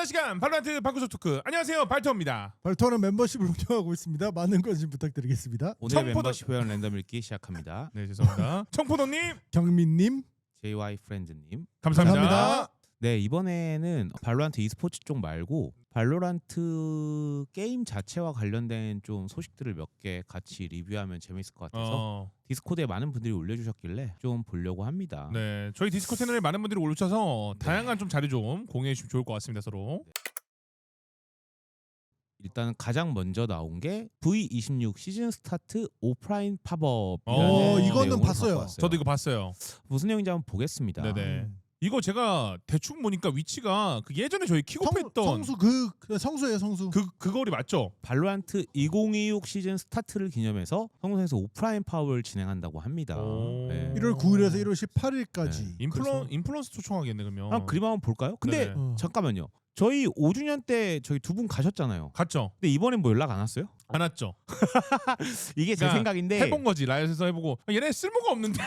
편안한 시간 발로란트 방구석 토크. 안녕하세요, 발토입니다. 발토하는 멤버십을 운영하고 있습니다. 많은 관심 부탁드리겠습니다. 오늘의 청포도- 멤버십 회원 랜덤 읽기 시작합니다. 네, 죄송합니다. 청포도님 경민님 JY 프렌즈님. 감사합니다. 감사합니다. 네, 이번에는 발로란트 e스포츠 쪽 말고 발로란트 게임 자체와 관련된 좀 소식들을 몇 개 같이 리뷰하면 재밌을 것 같아서 디스코드에 많은 분들이 올려주셨길래 좀 보려고 합니다. 네, 저희 디스코 채널에 많은 분들이 올려주셔서 다양한 좀 자료 좀 공유해 주시면 좋을 것 같습니다, 서로. 일단 가장 먼저 나온 게 V26 시즌 스타트 오프라인 팝업이라는 이거는 내용을 봤어요. 갖고 왔어요. 저도 이거 봤어요. 무슨 내용인지 한번 보겠습니다. 네네. 이거 제가 대충 보니까 위치가 그 예전에 저희 킥오프했던 성수 성수예요, 성수. 그 거리 맞죠? 발로란트 2026 시즌 스타트를 기념해서 성수에서 오프라인 팝업을 진행한다고 합니다. 오. 네. 1월 9일에서 1월 18일까지. 인플루언서 초청하겠네 그러면. 한번 그림 한번 볼까요? 근데 네네. 잠깐만요. 저희 5주년 때 저희 두 분 가셨잖아요. 갔죠? 근데 이번엔 뭐 연락 안 왔어요? 안 왔죠? 이게 제 그러니까 생각인데 해본 거지. 라이엇에서 해보고 얘네 쓸모가 없는데.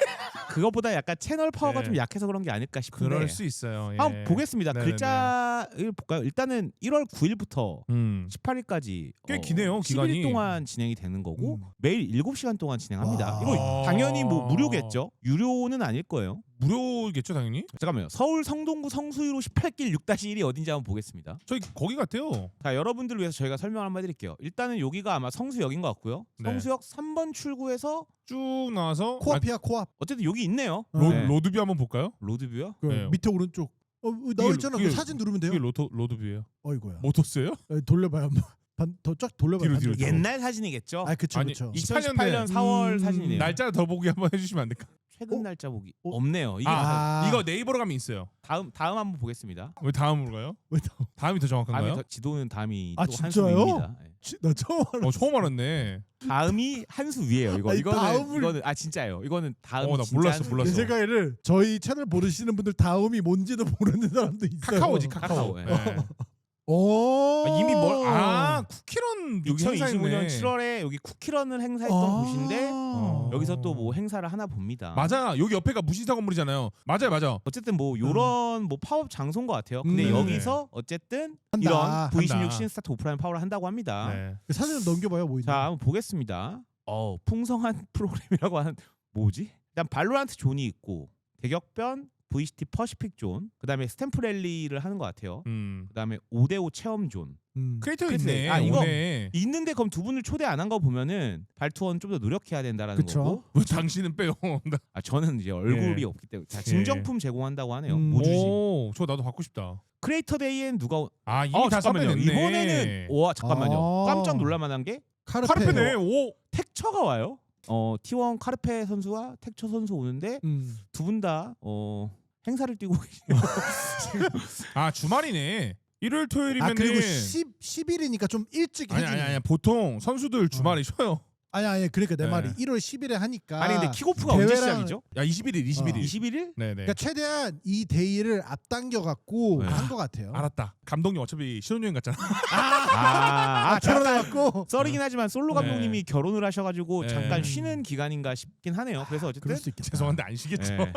그것보다 약간 채널 파워가 네. 좀 약해서 그런 게 아닐까 싶은데 그럴 수 있어요. 예. 한번 보겠습니다. 네네네. 글자를 볼까요? 일단은 1월 9일부터 18일까지 꽤 기네요, 11일 기간이. 동안 진행이 되는 거고 매일 7시간 동안 진행합니다. 와. 이거 당연히 뭐 무료겠죠? 유료는 아닐 거예요. 무료겠죠 당연히. 잠깐만요. 서울 성동구 성수유로 18길 6-1이 어딘지 한번 보겠습니다. 저희 거기 같아요. 자, 여러분들을 위해서 저희가 설명을 한번 해드릴게요. 일단은 여기가 아마 성수역인 것 같고요. 네. 성수역 3번 출구에서 쭉 나와서 코앞이야, 코앞. 어쨌든 여기 있네요. 네. 로드뷰 한번 볼까요? 로드뷰요? 그 네. 밑에 오른쪽. 나와 있잖아. 그게- 그 사진 누르면 돼요. 그게 로드뷰예요. 어이고야. 모토스예요? 돌려봐요 한번. 더 쫙 돌려봐요. 뒤로. 옛날 사진이겠죠? 아, 그쵸, 아니, 그쵸. 2018년 4월 사진이네요. 날짜 더 보기 한번 해주시면 안 될까? 최근 어? 날짜 보기 어? 없네요. 이게 이거 네이버로 가면 있어요. 다음 한번 보겠습니다. 왜 다음으로 가요? 왜 다음이 더 정확한가요? 지도는 다음이 아, 또 진짜요? 한수입니다. 네. 나 처음 알았어. 처음 알았네. 다음이 한 수 위에요. 아니, 다음을- 이거는 진짜예요. 이거는 다음이 나 진짜 몰랐어, 한 수 몰랐어. 내 생각에는 저희 채널 모르시는 분들 다음이 뭔지도 모르는 사람도 있어요. 카카오지 카카오, 카카오. 예. 네. 오. 이미 쿠키런 여기 2025년 행사했네. 7월에 여기 쿠키런을 행사했던 곳인데 여기서 또 뭐 행사를 하나 봅니다. 맞아. 여기 옆에가 무신사 건물이잖아요. 맞아. 어쨌든 뭐 요런 뭐 파업 장소인 것 같아요. 근데 네네. 여기서 어쨌든 한다. 이런 V26 한다. 신스타트 오프라인 파워를 한다고 합니다. 네. 사진을 넘겨봐요, 뭐 있나? 자, 한번 보겠습니다. 풍성한 프로그램이라고 하는 뭐지? 일단 발로란트 존이 있고 대격변 VCT 퍼시픽 존, 그다음에 스탬프 랠리를 하는 것 같아요. 그다음에 5대5 체험 존. 크리에이터 그치? 있네. 아, 이거- 오네. 있는데 그럼 두 분을 초대 안 한 거 보면은 발투어는 좀 더 노력해야 된다라는 그쵸. 거고. 왜 당신은 빼요? 아, 저는 이제 얼굴이 예. 없기 때문에. 자, 증정품 제공한다고 하네요. 음. 모주시. 오, 저 나도 받고 싶다. 크리에이터 데이엔 누가 아, 이미 다 잠깐만요. 섭외됐네. 이번에는 와, 잠깐만요. 아. 깜짝 놀랄만한 게 카르페네. 오. 텍처가 와요. T1 카르페 선수와 텍처 선수 오는데 두 분 다 행사를 뛰고 계시네요. 아, 주말이네. 일요일 토요일이면은 아, 그리고 10일이니까 좀 일찍 해주는. 아니. 보통 선수들 주말에 쉬어요. 아니 그러니까 내 네. 말이 1월 10일에 하니까. 아니 근데 킥오프가 언제 대회랑- 시작이죠? 야, 21일. 21일? 네네. 그러니까 최대한 이 데이를 앞당겨 갖고 네. 한 것 같아요. 알았다. 감독님 어차피 신혼여행 갔잖아. 결혼해갖고. 썰이긴 하지만 솔로 네. 감독님이 결혼을 하셔가지고 네. 잠깐 쉬는 기간인가 싶긴 하네요. 그래서 어쨌든 그럴 수 있겠다. 죄송한데 안 쉬겠죠. 네.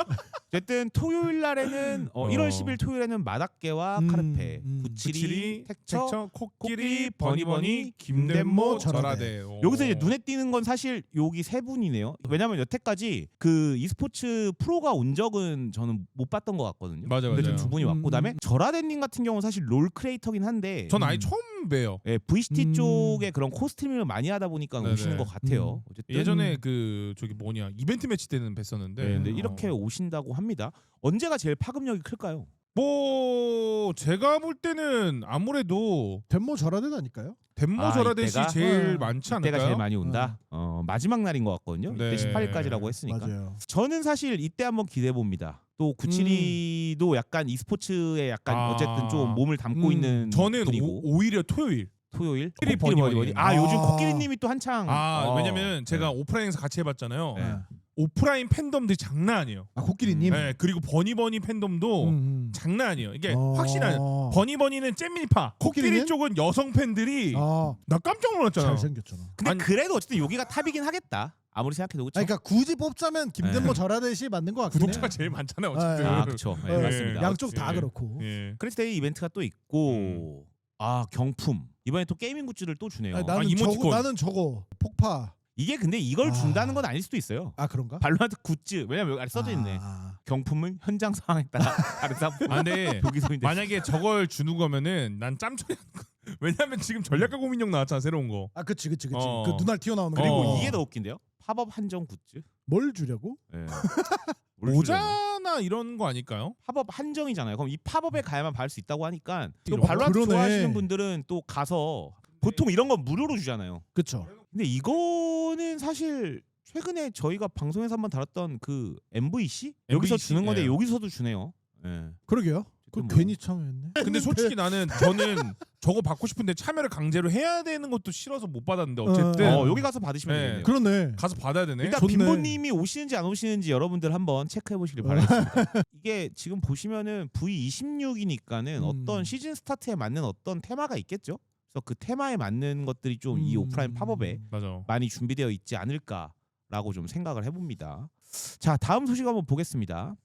어쨌든 토요일 날에는 1월 10일 토요일에는 마닥개와 카르페, 972, 텍처, 코끼리, 버니버니, 김덴모, 절하대. 오. 여기서 이제 눈에 띄는 건 사실 여기 세 분이네요. 왜냐면 여태까지 그 e스포츠 프로가 온 적은 저는 못 봤던 것 같거든요. 맞아요, 근데 맞아요. 좀 두 분이 왔고, 그다음에 절하대님 같은 경우는 사실 롤 크리에이터긴 한데, 전 아예 처음 봬요. 예, VCT 쪽에 그런 코스튬을 많이 하다 보니까 네네. 오시는 것 같아요. 어쨌든 예전에 그 저기 뭐냐 이벤트 매치 때는 뵀었는데. 네, 근데 이렇게 오신다고 합니다. 언제가 제일 파급력이 클까요? 뭐 제가 볼 때는 아무래도 덴모 절하대다니까요. 덴모 아, 절하대 씨 이때가? 제일 많지 않을까요? 이때가 제일 많이 온다. 마지막 날인 것 같거든요. 네. 이때 18일까지라고 했으니까. 맞아요. 저는 사실 이때 한번 기대해 봅니다. 또 972도 약간 e스포츠에 약간 아. 어쨌든 좀 몸을 담고 있는 저는 분이고. 오히려 토요일. 토요일 코끼리 코끼리 버니버니. 아, 요즘 아. 코끼리님이 또 한창 왜냐면 제가 오프라인에서 같이 해봤잖아요. 네. 오프라인 팬덤들이 장난 아니에요. 아, 코끼리님. 네, 그리고 버니버니 팬덤도 장난 아니에요. 이게 확실한 버니버니는 잼민파, 코끼리 코끼리는? 쪽은 여성 팬들이 아, 나 깜짝 놀랐잖아요. 잘생겼잖아. 근데 아니- 그래도 어쨌든 여기가 탑이긴 하겠다. 아무리 생각해도 그렇죠. 그러니까 굳이 뽑자면 김대모 네. 절하대시 맞는 것 같긴 구독자가 해요. 제일 많잖아요. 어쨌든. 아 그렇죠. 네, 네, 맞습니다. 양쪽 다 예. 그렇고. 예. 크리스데이 이벤트가 또 있고 경품 이번에 또 게이밍 굿즈를 또 주네요. 아니, 나는 이모티콘. 나는 저거 폭파. 이게 근데 이걸 아. 준다는 건 아닐 수도 있어요. 아 그런가? 발로란트 굿즈 왜냐면 여기 아래 써져 있네. 경품은 현장 상황에 따라 다르다. 근데 만약에 저걸 주는 거면은 난 짬처리 하는 거. 왜냐면 지금 전략가 고민형 나왔잖아 새로운 거. 아 그치. 그 어. 눈알 튀어나오는 거. 그리고 이게 더 웃긴데요. 팝업 한정 굿즈. 뭘 주려고? 네. 모자나 이런 거 아닐까요? 팝업 한정이잖아요. 그럼 이 팝업에 가야만 받을 수 있다고 하니까 또 이런 발로란트 그러네. 좋아하시는 분들은 또 가서 보통 이런 건 무료로 주잖아요. 그쵸. 근데 이거는 사실 최근에 저희가 방송에서 한번 다뤘던 그 MVC 여기서 MVC, 주는 건데 예. 여기서도 주네요. 예. 그러게요. 그 뭐. 괜히 참여했네. 근데 솔직히 저는 저거 받고 싶은데 참여를 강제로 해야 되는 것도 싫어서 못 받았는데 어쨌든 여기 가서 받으시면 네. 되겠네요. 그러네. 가서 받아야 되네. 일단 좋네. 빈보님이 오시는지 안 오시는지 여러분들 한번 체크해 보시길 바라겠습니다. 이게 지금 보시면은 V26이니까는 어떤 시즌 스타트에 맞는 어떤 테마가 있겠죠. 그래서 그 테마에 맞는 것들이 좀 이 오프라인 팝업에 맞아. 많이 준비되어 있지 않을까라고 좀 생각을 해봅니다. 자 다음 소식 한번 보겠습니다.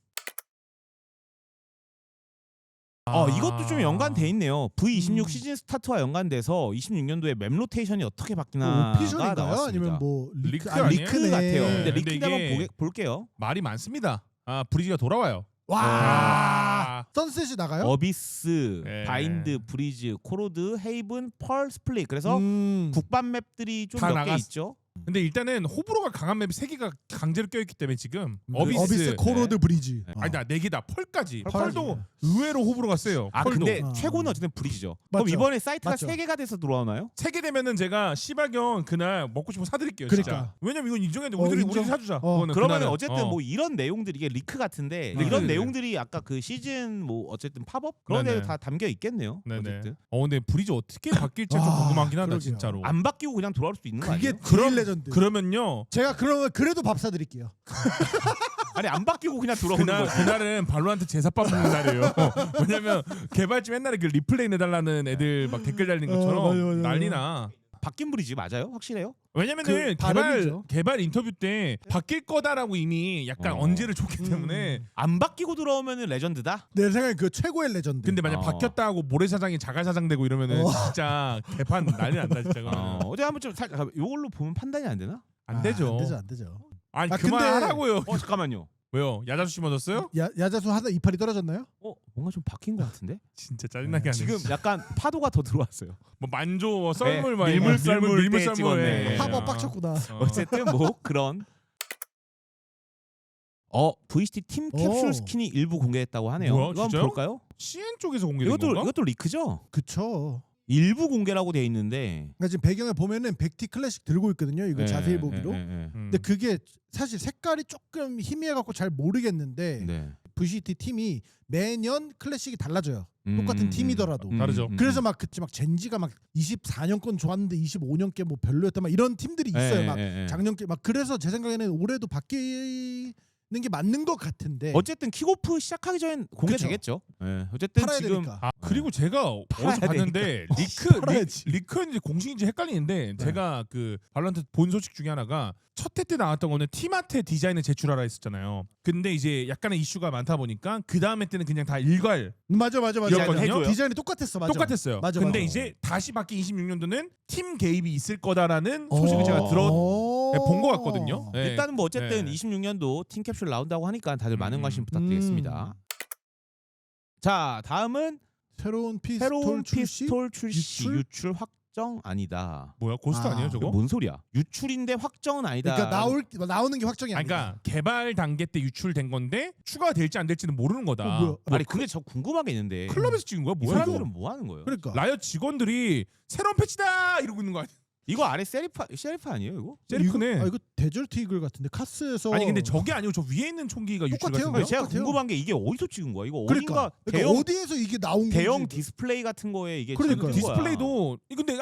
이것도 좀 연관돼 있네요. V26 시즌 스타트와 연관돼서 26년도에 맵 로테이션이 어떻게 바뀌나가 오피셜인가요? 나왔습니다. 아니면 뭐 리크 아, 아니에요? 리크 같아요. 네. 근데 근데 리크 한번 이게 볼게요. 말이 많습니다. 브리지가 돌아와요. 와. 선셋이 나가요? 어비스, 예. 바인드, 브리즈, 코로드, 헤이븐, 펄, 스플릿. 그래서 음. 국밥 맵들이 좀 다 몇 개 나갔- 있죠. 근데 일단은 호불호가 강한 맵이 3개가 강제로 껴있기 때문에 지금 어비스, 코로드, 브리지. 네. 아니다 4개다 펄까지. 펄까지. 펄도 의외로 호불호가 세요. 아 펄도 근데 아. 최고는 어쨌든 브리즈죠. 맞죠. 그럼 이번에 사이트가 맞죠. 3개가 돼서 들어오나요? 3개 되면은 제가 시발견 그날 먹고 싶은 거 사드릴게요. 그러니까. 진짜. 왜냐면 이건 인정했는데 우리들이 인정. 사주자. 어. 그거는 그러면 그날은. 어쨌든 뭐 이런 내용들이 이게 리크 같은데 리크. 이런 네네. 내용들이 아까 그 시즌 뭐 어쨌든 팝업 그런 네네. 데 다 담겨 있겠네요. 네네. 어쨌든 근데 브리즈 어떻게 바뀔지 좀 궁금하긴 하다 그러게요. 진짜로. 안 바뀌고 그냥 돌아올 수도 있는 거 그게 아니에요? 제일 레전드. 그러면요. 제가 그러면 그래도 밥 사드릴게요. 아니 안 바뀌고 그냥 돌아오는 거지. 그날은 발로란트 제사밥 먹는 날이에요. 왜냐면 개발팀 옛날에 그 리플레이 내달라는 애들 막 댓글 달리는 것처럼 맞아. 난리나. 바뀐 브리지 맞아요? 확실해요? 왜냐면은 그 발언이죠. 개발 인터뷰 때 바뀔 거다라고 이미 약간 언지를 줬기 때문에. 안 바뀌고 들어오면은 레전드다. 내 생각에 그 최고의 레전드. 근데 만약 바뀌었다 하고 모래사장이 자갈사장 되고 이러면은 진짜 개판 난리 난다 진짜. 어제 한번 좀 살짝 이걸로 보면 판단이 안 되나? 안 되죠. 안 되죠. 아니 아, 그만하라고요. 잠깐만요. 왜요? 야자수 심어졌어요? 야자수 하다 이파리 떨어졌나요? 뭔가 좀 바뀐 것 같은데? 진짜 짜증나게 하네. 지금 약간 파도가 더 들어왔어요. 뭐 만조 썰물 막 밀물 썰물 밀물 때 썰물 찍었네. 파버 빡쳤구나. 어쨌든 뭐 그런 VCT 팀 캡슐 오. 스킨이 일부 공개했다고 하네요. 뭐야, 이거 한번 진짜요? 볼까요? CN 쪽에서 공개된 건가? 이것도 리크죠? 그쵸. 일부 공개라고 돼 있는데 그러니까 지금 배경에 보면은 백티 클래식 들고 있거든요. 이거 자세히 보기로. 근데 그게 사실 색깔이 조금 희미해갖고 잘 모르겠는데 네. VCT 팀이 매년 클래식이 달라져요. 똑같은 팀이더라도. 다르죠. 그래서 막 그치 막 젠지가 막 24년 건 좋았는데 25년 게 뭐 별로였다 막 이런 팀들이 있어요. 막 작년 게 막 그래서 제 생각에는 올해도 바뀌는 게 맞는 것 같은데. 어쨌든 킥오프 시작하기 전엔 공개되겠죠. 네. 어쨌든 팔아야 지금 되니까. 그리고 제가 팔아야 어디서 봤는데 팔아야지. 리크인지 공식인지 헷갈리는데 제가 그 발로란트 본 소식 중에 하나가 첫 회 때 나왔던 거는 팀아트 디자인을 제출하라 했었잖아요. 근데 이제 약간의 이슈가 많다 보니까 그 다음에 때는 그냥 다 일괄 맞아. 이었거든요. 디자인이 똑같았어. 맞아. 똑같았어요. 맞아, 근데 맞아. 이제 다시 바뀐 26년도는 팀 개입이 있을 거다라는 소식을 제가 본 것 같거든요. 네. 일단은 뭐 어쨌든 네. 26년도 팀 캡슐 나온다고 하니까 다들 많은 관심 부탁드리겠습니다. 자 다음은 새로운 새로운 출시? 피스톨 출시 유출? 유출 확정 아니다. 뭐야 고스트 아니에요 저거? 뭔 소리야? 유출인데 확정은 아니다. 그러니까 나오는 게 확정이 아니, 아니야. 그러니까 개발 단계 때 유출된 건데 추가가 될지 안 될지는 모르는 거다. 뭐야? 아니 근데 저 궁금한 게 있는데 클럽에서 찍은 거야? 이 뭐야? 사람들은 이거? 뭐 하는 거예요? 그러니까. 라이엇 직원들이 새로운 패치다 이러고 있는 거 아니야? 이거 아래 셰리프 아니에요 이거? 셀프네. 이거 데절트 이글 같은데 카스에서. 아니 근데 저게 아니고 저 위에 있는 총기가 유출 똑같아요. 같은데요? 아니, 제가 똑같아요. 궁금한 게 이게 어디서 찍은 거야? 이거 그러니까, 어딘가 대형 어디에서 이게 나온 건지. 대형 디스플레이 같은 거에 이게 그러니까요. 찍은 거야. 디스플레이도 근데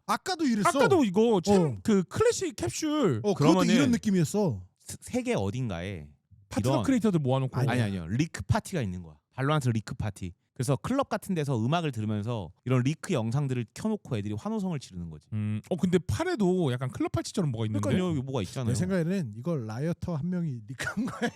아까도 이랬어. 이거 참 어. 그 클래식 캡슐 그것도 그러면은- 이런 느낌이었어. 세계 어딘가에 파트너 이런- 크리에이터들 모아놓고 아니요 리크 파티가 있는 거야. 발로란트 리크 파티. 그래서 클럽 같은 데서 음악을 들으면서 이런 리크 영상들을 켜놓고 애들이 환호성을 지르는 거지. 근데 팔에도 약간 클럽 팔찌처럼 뭐가 있는데. 그러니까요, 이거 뭐가 있잖아요. 내 생각에는 이걸 라이어터 한 명이 리크한 거야.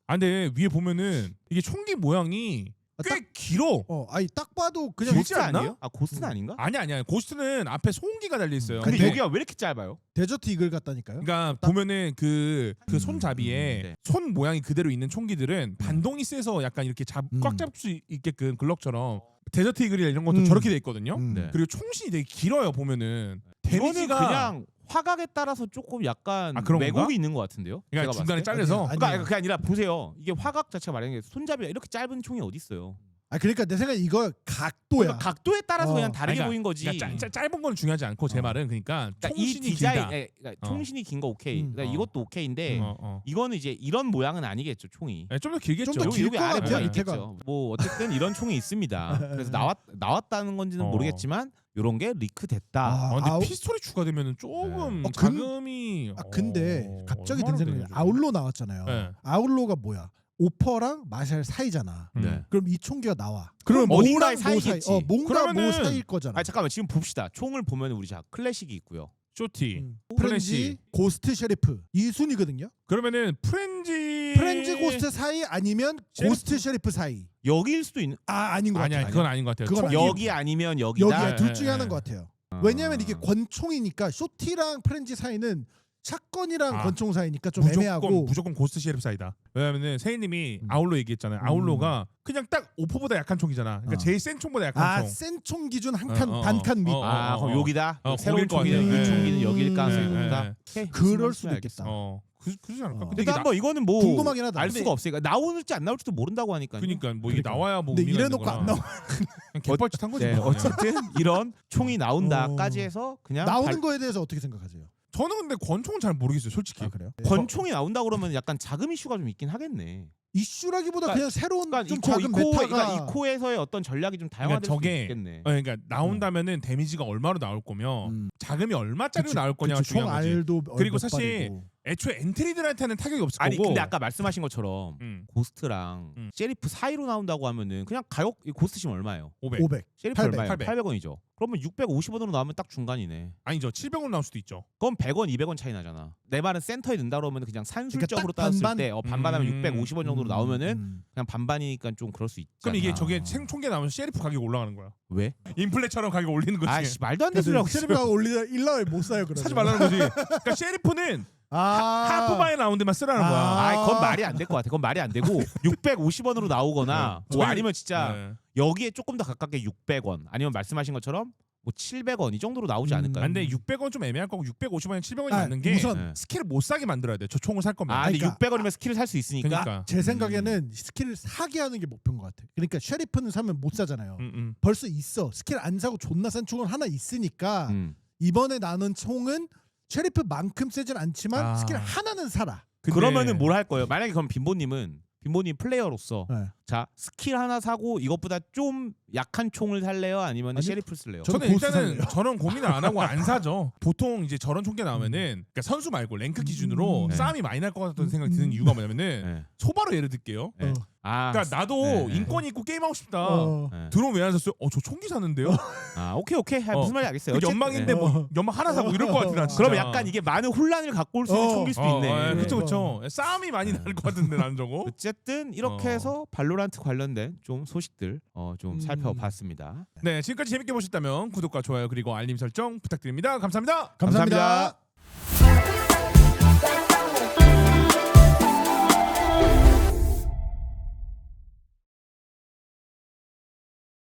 아 근데 위에 보면은 이게 총기 모양이 꽤 길어. 아니 딱 봐도 그냥 길지 고스트 않나? 아니에요? 아 고스트는 아닌가? 아니야. 고스트는 앞에 소음기가 달려 있어요. 근데 근데- 여기가 왜 이렇게 짧아요? 데저트 이글 같다니까요. 그러니까 보면은 그 손잡이에 네. 손 모양이 그대로 있는 총기들은 반동이 세서 약간 이렇게 꽉 잡을 수 있게끔 글럭처럼 데저트 이글이나 이런 것도 저렇게 돼 있거든요. 네. 그리고 총신이 되게 길어요 보면은. 이거는 데미지가 그냥 화각에 따라서 조금 약간 아, 그런 왜곡이 건가? 있는 것 같은데요? 그러니까 제가 중간에 봤을 때? 잘려서 아니, 그러니까 그게 아니라 보세요. 이게 화각 자체가 말하는 게 손잡이가 이렇게 짧은 총이 어디 있어요? 그러니까 내 생각에 이거 각도야. 그러니까 각도에 따라서 그냥 다르게 그러니까- 보인 거지. 그러니까 짧은 건 중요하지 않고 제 말은 그러니까 그러니까 이 총신이 디자인, 길다. 그러니까 총신이 긴 거 오케이. 그러니까 어. 이것도 오케이인데 이거는 이제 이런 모양은 아니겠죠 총이. 좀 더 길겠죠. 좀 더 여기 길 여기 것 아래 같아요, 모양 밑에가. 있겠죠. 뭐 어쨌든 이런 총이 있습니다. 그래서 나왔다는 건지는 어. 모르겠지만 이런 게 리크 됐다. 아, 근데 아우- 피스톨이 추가되면은 조금 네. 자금이 근데 갑자기 든 얼마나 생각이 되는지. 아울로 나왔잖아요. 네. 아울로가 뭐야? 오퍼랑 마샬 사이잖아. 네. 그럼 이 총기가 나와. 그럼 그럼 어딘가에 뭐랑 뭐 사이? 사이겠지. 뭔가 그러면은- 뭐 사이일 거잖아. 아 잠깐만 지금 봅시다. 총을 보면 우리 자 클래식이 있고요. 쇼티. 프렌지, 고스트 셰리프 이 순이거든요. 그러면은 프렌지 고스트 사이 아니면 고스트 셰리프 사이. 여기일 수도 있는. 아닌 것 같아요. 아니야 그건 아닌 것 같아요. 그건 총기- 아니에요. 여기 아니면 여기다. 여기야 네, 둘 중에 네, 하나인 네. 것 같아요. 아. 왜냐하면 이게 권총이니까 쇼티랑 프렌지 사이는 샷건이랑 아, 권총 사이니까 좀 애매하고. 무조건 고스트 셰리프 사이다. 왜냐면은 세희님이 음. 아울로 얘기했잖아요. 아울로가 그냥 딱 오퍼보다 약한 총이잖아. 그러니까 제일 센 총보다 약한 총. 센 총 기준 한 칸 어, 어, 반칸 밑. 어, 아 그럼 여기다. 새로운 거길 것 총기는 같아요. 이 총기는 여기일 가능성이 네, 높다. 네. 오케이, 그럴 무슨 수도 말인지 있겠다. 그러지 않을까? 어. 근데 이게 일단 뭐 이거는 뭐 궁금하긴 하다. 알 근데- 수가 없으니까 나올지 안 나올지도 모른다고 하니까. 그러니까 뭐 이게 그러니까. 나와야 뭐 근데 의미가 이래놓고 있는 안 거라. 나와. 그냥 개뻘짓한 거지. 네, 뭐 그냥. 어쨌든 이런 총이 나온다까지 해서 그냥 나오는 거에 대해서 어떻게 생각하세요? 저는 근데 권총은 잘 모르겠어요, 솔직히. 그래요? 권총이 나온다 그러면 약간 자금 이슈가 좀 있긴 하겠네. 이슈라기보다 그러니까- 그냥 새로운 그러니까 좀 작은 메타가 그러니까 이코에서의 어떤 전략이 좀 다양화될 그러니까 수도 저게- 있겠네. 그러니까 나온다면은 데미지가 얼마로 나올 거며 자금이 얼마짜리로 나올 거냐가 총 중요한 거지. 알도 그리고 몇 사실 발이고. 애초에 엔트리들한테는 타격이 없을 아니 거고. 근데 아까 말씀하신 것처럼 음, 고스트랑 셰리프 사이로 나온다고 하면은 그냥 가격 고스트시면 얼마예요? 500. 500. 셰리프 800. 얼마예요? 800. 800원이죠. 그러면 650원으로 나오면 딱 중간이네. 아니죠. 700원 나올 수도 있죠. 그럼 100원, 200원 차이 나잖아. 내 말은 센터에 넣는다 그러면 그냥 산술적으로 그러니까 딱 따졌을 반반? 때 반반하면 음. 650원 정도로 나오면은 음. 그냥 반반이니까 좀 그럴 수 있잖아. 그럼 이게 저게 총계 나오면 셰리프 가격이 올라가는 거야. 왜? 인플레처럼 가격이 올리는 거지. 아씨 말도 안 되는 소리 하고 있어. 셰리프가 올리다 1라에 못 사요 그러면. 사지 말라는 거지. 그러니까 셰리프는 하프바에 나온 데만 쓰라는 거야. 아, 그건 말이 안 될 것 같아. 그건 말이 안 되고 650원으로 나오거나 뭐 저희- 아니면 진짜 네. 여기에 조금 더 가깝게 600원 아니면 말씀하신 것처럼 뭐 700원 이 정도로 나오지 않을까요? 아, 근데 600원 좀 애매할 거고 650원에 700원이 아, 맞는 게 우선 네. 스킬을 못 사게 만들어야 돼. 저 총을 살 거면. 아, 근데 그러니까- 600원이면 스킬을 살 수 있으니까. 그러니까. 제 생각에는 스킬을 사게 하는 게 목표인 것 같아. 그러니까 셰리프는 사면 못 사잖아요. 벌써 있어. 스킬 안 사고 존나 싼 총은 하나 있으니까 음. 이번에 나는 총은 셰리프만큼 세진 않지만 아. 스킬 하나는 사라. 근데- 그러면은 뭘 할 거예요? 만약에 그럼 빈보님 플레이어로서 네. 자 스킬 하나 사고 이것보다 좀 약한 총을 살래요? 아니면 아니요. 셰리프 쓸래요? 저는 저는 고스트 일단은 살래요. 저런 고민을 안 하고 안 사죠. 보통 이제 저런 총계 나오면은 그러니까 선수 말고 랭크 기준으로 네. 싸움이 많이 날 것 같다는 생각이 드는 이유가 뭐냐면은 네. 소바로 예를 들게요. 네. 아, 그러니까 나도 네, 네. 인권이 있고 게임하고 싶다. 어. 네. 드론 왜 안 샀어요? 저 총기 샀는데요. 아 오케이 아, 무슨 말인지 알겠어요. 그 어쨌든- 연막인데 네. 뭐 연막 하나 사고 이럴 것 같아 나 진짜. 그러면 약간 이게 많은 혼란을 갖고 올 수 있는 총기일 수도 있네. 그렇죠 그렇죠. 싸움이 많이 날 것 같은데 난 저거. 어쨌든 이렇게 어. 해서 발로란트 관련된 좀 소식들 좀 음. 살펴봤습니다. 네 지금까지 재밌게 보셨다면 구독과 좋아요 그리고 알림 설정 부탁드립니다. 감사합니다. 감사합니다.